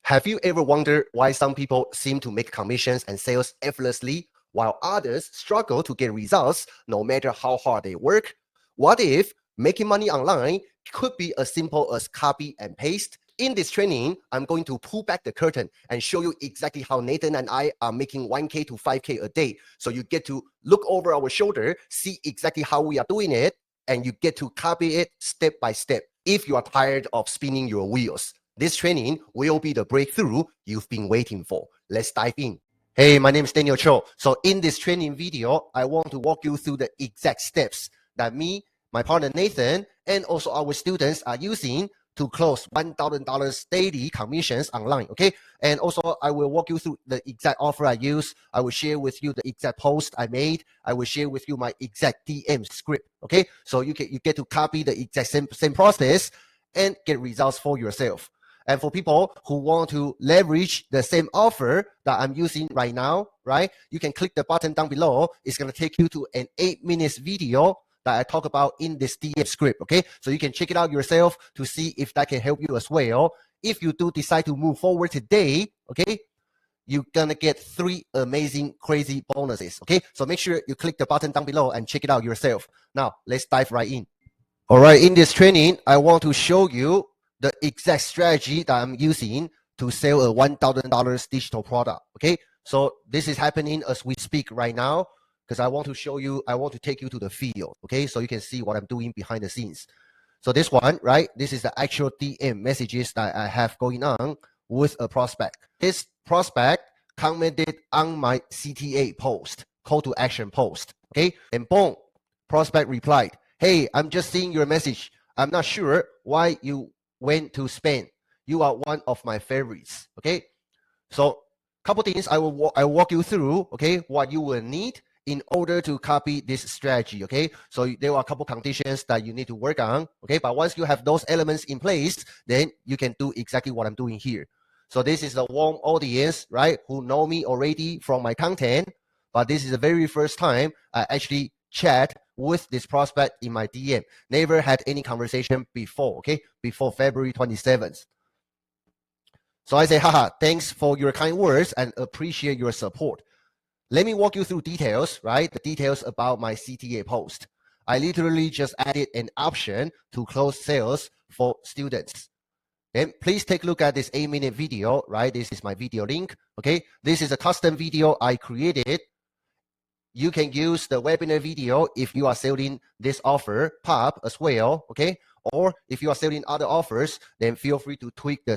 Have you ever wondered why some people seem to make commissions and sales effortlessly while others struggle to get results no matter how hard they work? What if making money online could be as simple as copy and paste? In this training, I'm going to pull back the curtain and show you exactly how Nathan and I are making 1K to 5K a day. So you get to look over our shoulder, see exactly how we are doing it, and you get to copy it step by step if you are tired of spinning your wheels. This training will be the breakthrough you've been waiting for. Let's dive in. Hey, my name is Daniel Cho. So in this training video, I want to walk you through the exact steps that me, my partner Nathan, and also our students are using to close $1,000 daily commissions online, okay? And also I will walk you through the exact offer I use. I will share with you the exact post I made. I will share with you my exact DM script, okay? So you get to copy the exact same process and get results for yourself. And for people who want to leverage the same offer that I'm using right now, right? You can click the button down below. It's going to take you to an 8-minute video that I talk about in this DM script, okay? So you can check it out yourself to see if that can help you as well. If you do decide to move forward today, okay, you're gonna get 3 amazing, crazy bonuses, okay? So make sure you click the button down below and check it out yourself. Now, let's dive right in. All right, in this training, I want to show you the exact strategy that I'm using to sell a $1,000 digital product, okay? So this is happening as we speak right now, because I want to show you, I want to take you to the field, okay? So you can see what I'm doing behind the scenes. So this one, right? This is the actual DM messages that I have going on with a prospect. This prospect commented on my CTA post, call to action post, okay? And boom, prospect replied, hey, I'm just seeing your message. I'm not sure why you went to Spain. You are one of my favorites, okay? So couple things I will walk you through, okay, what you will need in order to copy this strategy, okay? So there are a couple conditions that you need to work on, okay? But once you have those elements in place, then you can do exactly what I'm doing here. So this is the warm audience, right, who know me already from my content, but this is the very first time I actually chat with this prospect in my DM. Never had any conversation before, okay, before February 27th. So I say, haha, thanks for your kind words and appreciate your support. Let me walk you through details, right? The details about my CTA post. I literally just added an option to close sales for students. And please take a look at this 8-minute video, right? This is my video link, okay? This is a custom video I created. You can use the webinar video if you are selling this offer pop as well, okay? Or if you are selling other offers, then feel free to tweak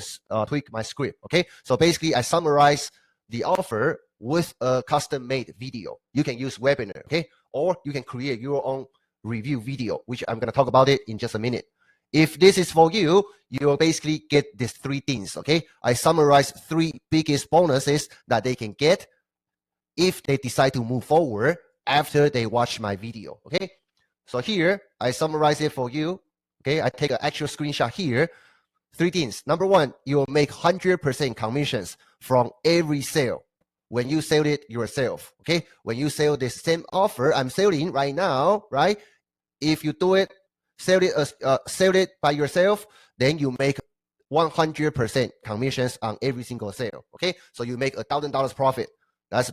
my script, okay? So basically, I summarize the offer with a custom-made video. You can use webinar, okay? Or you can create your own review video, which I'm gonna talk about it in just a minute. If this is for you, you'll basically get these 3 things, okay? I summarize 3 biggest bonuses that they can get if they decide to move forward after they watch my video, okay? So here, I summarize it for you, okay? I take an actual screenshot here. 3 things. Number 1, you'll make 100% commissions from every sale when you sell it yourself, okay? When you sell the same offer I'm selling right now, right? If you do it, sell it by yourself, then you make 100% commissions on every single sale, okay? So you make $1,000 profit. That's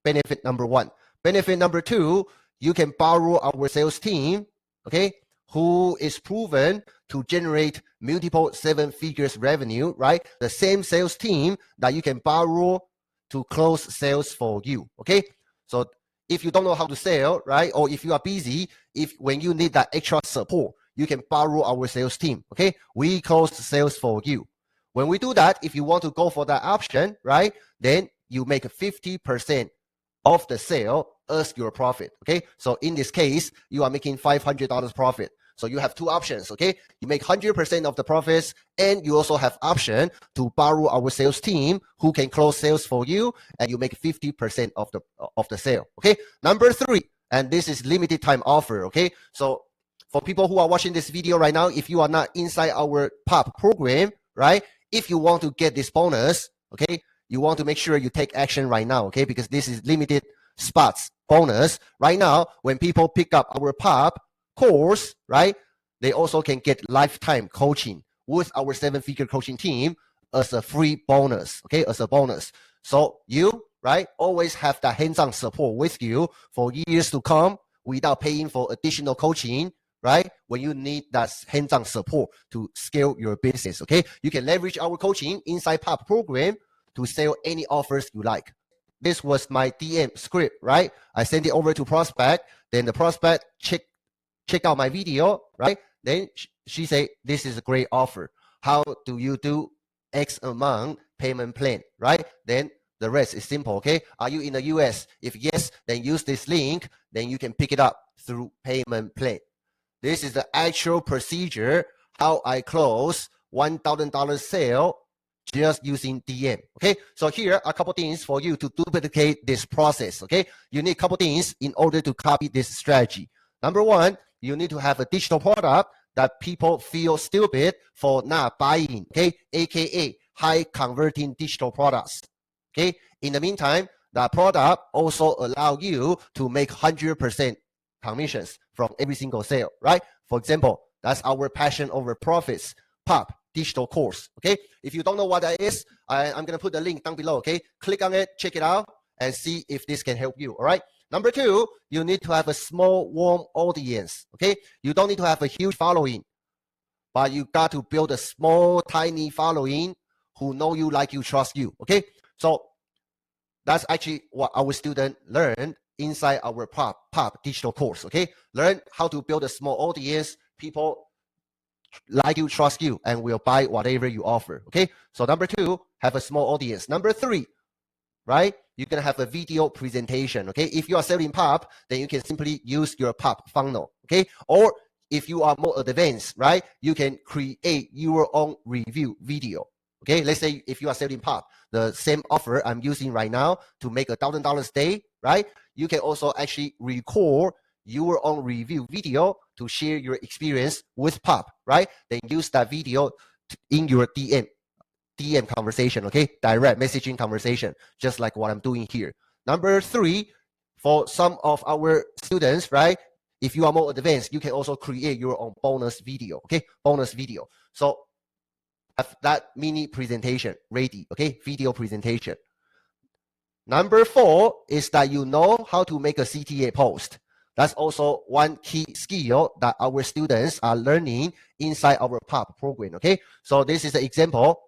benefit number 1. Benefit number 2, you can borrow our sales team, okay, who is proven to generate multiple 7 figures revenue, right? The same sales team that you can borrow to close sales for you, okay? So if you don't know how to sell, right, or if you are busy, when you need that extra support, you can borrow our sales team, okay? We close sales for you. When we do that, if you want to go for that option, right, then you make 50% of the sale as your profit, okay? So in this case, you are making $500 profit. So you have 2 options, okay? You make 100% of the profits, and you also have option to borrow our sales team who can close sales for you, and you make 50% of the sale, okay? Number 3, and this is limited time offer, okay? So for people who are watching this video right now, if you are not inside our POP program, right? If you want to get this bonus, okay, you want to make sure you take action right now, okay? Because this is limited spots bonus. Right now, when people pick up our POP course, right, they also can get lifetime coaching with our 7-figure coaching team as a free bonus, okay, as a bonus. So you, right, always have that hands-on support with you for years to come without paying for additional coaching, right? When you need that hands-on support to scale your business, okay? You can leverage our coaching inside POP program to sell any offers you like. This was my DM script, right? I sent it over to prospect. Then the prospect check out my video, right? Then she say, this is a great offer. How do you do X amount payment plan, right? Then the rest is simple, okay? Are you in the US? If yes, then use this link. Then you can pick it up through payment plan. This is the actual procedure, how I close $1,000 sale just using DM, okay? So here are a couple things for you to duplicate this process, okay? You need a couple things in order to copy this strategy. Number one, you need to have a digital product that people feel stupid for not buying, okay? AKA high converting digital products, okay? In the meantime, that product also allow you to make 100% commissions from every single sale, right? For example, that's our passion over profits, POP, digital course, okay? If you don't know what that is, I'm gonna put the link down below, okay? Click on it, check it out, and see if this can help you, all right? Number two, you need to have a small, warm audience, okay? You don't need to have a huge following, but you got to build a small, tiny following who know you, like you, trust you, okay? So that's actually what our student learned inside our POP digital course, okay? Learn how to build a small audience, people like you, trust you, and will buy whatever you offer, okay? So number two, have a small audience. Number three, right? You're gonna have a video presentation, okay? If you are selling POP, then you can simply use your POP funnel, okay? Or if you are more advanced, right? You can create your own review video, okay? Let's say if you are selling POP, the same offer I'm using right now to make $1,000 a day, right? You can also actually record your own review video to share your experience with POP, right? Then use that video in your DM conversation, okay? Direct messaging conversation, just like what I'm doing here. Number three, for some of our students, right? If you are more advanced, you can also create your own bonus video, okay? Bonus video. So have that mini presentation ready, okay? Video presentation. Number four is that you know how to make a CTA post. That's also one key skill that our students are learning inside our POP program, okay? So this is an example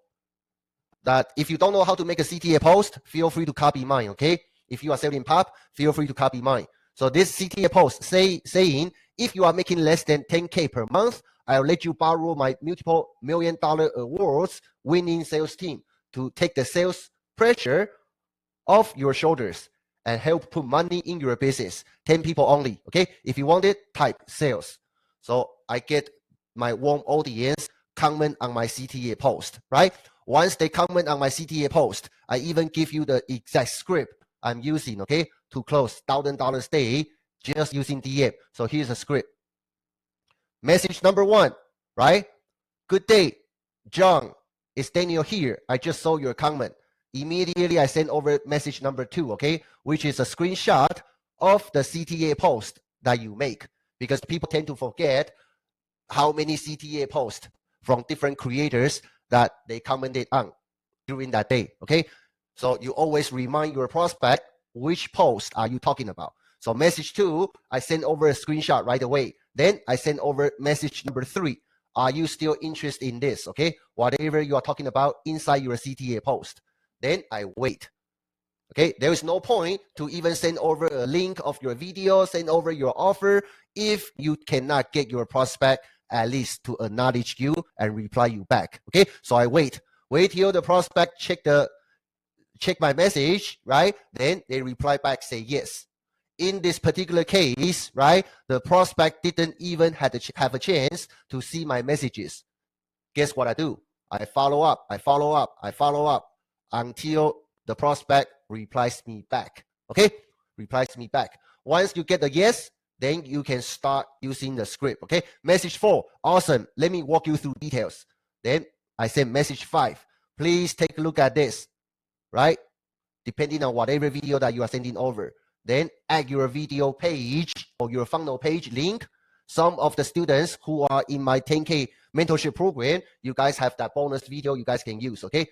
that if you don't know how to make a CTA post, feel free to copy mine, okay? If you are selling POP, feel free to copy mine. So this CTA post saying, if you are making less than 10K per month, I'll let you borrow my multiple $1 million awards winning sales team to take the sales pressure off your shoulders and help put money in your business. 10 people only, okay? If you want it, type sales. So I get my warm audience comment on my CTA post, right? Once they comment on my CTA post, I even give you the exact script I'm using, okay, to close $1,000 a day just using DM. So here's a script. Message number one, right? Good day, John. It's Daniel here. I just saw your comment. Immediately, I send over message number two, okay, which is a screenshot of the CTA post that you make, because people tend to forget how many CTA posts from different creators that they commented on during that day, okay? So you always remind your prospect which post are you talking about. So message two, I send over a screenshot right away. Then I send over message number three. Are you still interested in this, okay? Whatever you are talking about inside your CTA post. Then I wait. Okay, there is no point to even send over a link of your video, send over your offer if you cannot get your prospect at least to acknowledge you and reply you back. Okay, so I wait till the prospect check my message, right? Then they reply back, say yes. In this particular case, right, the prospect didn't even have a chance to see my messages. Guess what I do? I follow up until the prospect replies me back. Okay, replies me back. Once you get the yes, then you can start using the script. Okay, message four, awesome. Let me walk you through details. Then I send message five. Please take a look at this, right? Depending on whatever video that you are sending over. Then add your video page or your funnel page link some of the students who are in my 10K mentorship program, you guys have that bonus video you guys can use, okay?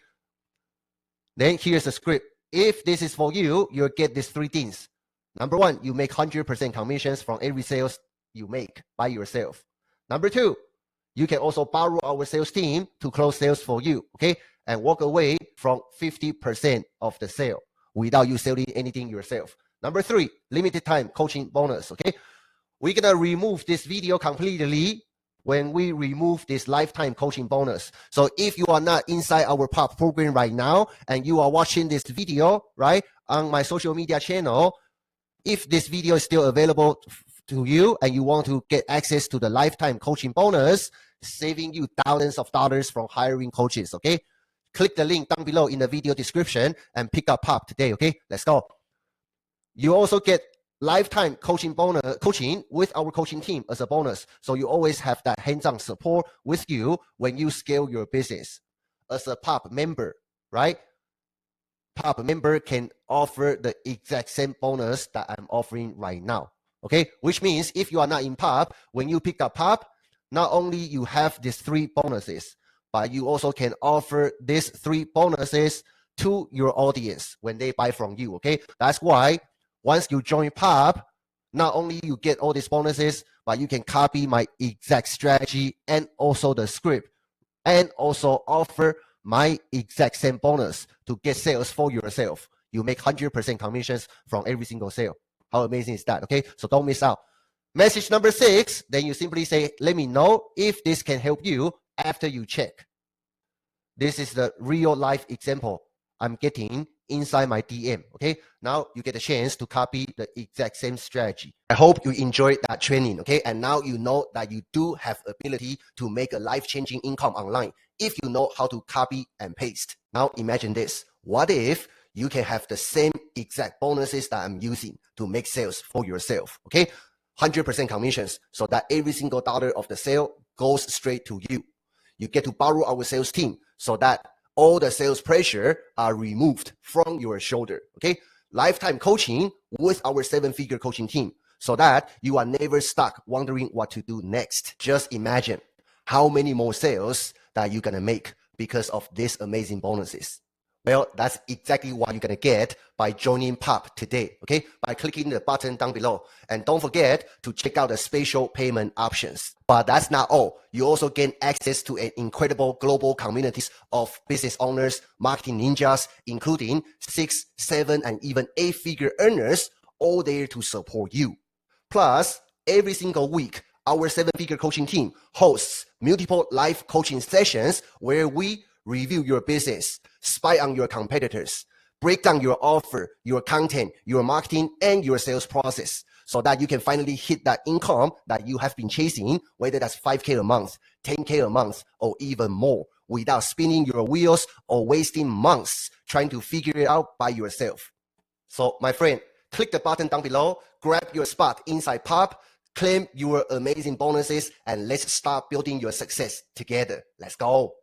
Then here's the script. If this is for you, you'll get these 3 things. Number 1, you make 100% commissions from every sales you make by yourself. Number 2, you can also borrow our sales team to close sales for you, okay? And walk away from 50% of the sale without you selling anything yourself. Number 3, limited time coaching bonus, okay? We're gonna remove this video completely when we remove this lifetime coaching bonus. So if you are not inside our POP program right now and you are watching this video, right, on my social media channel, if this video is still available to you and you want to get access to the lifetime coaching bonus, saving you thousands of dollars from hiring coaches, okay? Click the link down below in the video description and pick up POP today, okay? Let's go. You also get lifetime coaching bonus, coaching with our coaching team as a bonus. So you always have that hands-on support with you when you scale your business. As a POP member, right? POP member can offer the exact same bonus that I'm offering right now, okay? Which means if you are not in POP, when you pick up POP, not only you have these 3 bonuses, but you also can offer these 3 bonuses to your audience when they buy from you, okay? That's why once you join POP, not only you get all these bonuses, but you can copy my exact strategy and also the script, and also offer my exact same bonus to get sales for yourself. You make 100% commissions from every single sale. How amazing is that, okay? So don't miss out. Message number 6, then you simply say, let me know if this can help you after you check. This is the real life example I'm getting inside my DM, okay? Now you get a chance to copy the exact same strategy. I hope you enjoyed that training, okay? And now you know that you do have ability to make a life-changing income online if you know how to copy and paste. Now imagine this. What if you can have the same exact bonuses that I'm using to make sales for yourself, okay? 100% commissions, so that every single dollar of the sale goes straight to you. You get to borrow our sales team so that all the sales pressure are removed from your shoulder, okay? Lifetime coaching with our 7-figure coaching team so that you are never stuck wondering what to do next. Just imagine how many more sales that you're gonna make because of these amazing bonuses. Well, that's exactly what you're gonna get by joining POP today, okay? By clicking the button down below. And don't forget to check out the special payment options. But that's not all. You also gain access to an incredible global community of business owners, marketing ninjas, including 6, 7, and even 8-figure earners, all there to support you. Plus, every single week, our 7-figure coaching team hosts multiple live coaching sessions where we review your business, spy on your competitors, break down your offer, your content, your marketing, and your sales process so that you can finally hit that income that you have been chasing, whether that's 5K a month, 10K a month, or even more, without spinning your wheels or wasting months trying to figure it out by yourself. So, my friend, click the button down below, grab your spot inside POP, claim your amazing bonuses, and let's start building your success together. Let's go.